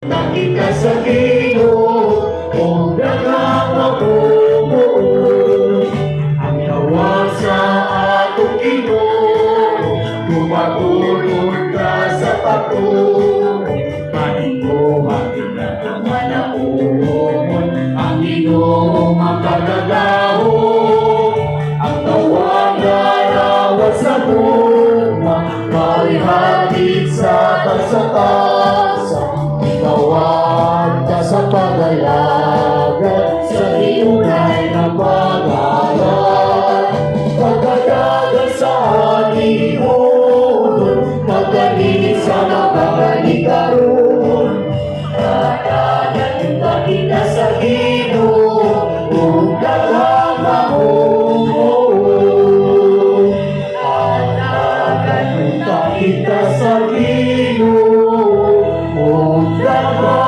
Nakita sa Ginoo, kung daghang mabubuo, ang tawag sa atong Ginoo, tumagulod ka sa pato. Manimo makinang manaon, ang Ginoo makagagaho, ang tawag na rawat sa guma, maihatid sa tagsatasa. Tawag ka sa pagalagan, sa iunay na pag-aral. Pagkadagan sa anihonon, pagkalinit sa nagkakalikaroon. Kadagan yung kakita sa Ginoo, kung daghang mabubuo. Kadagan yung kakita sa Ginoo, kung daghang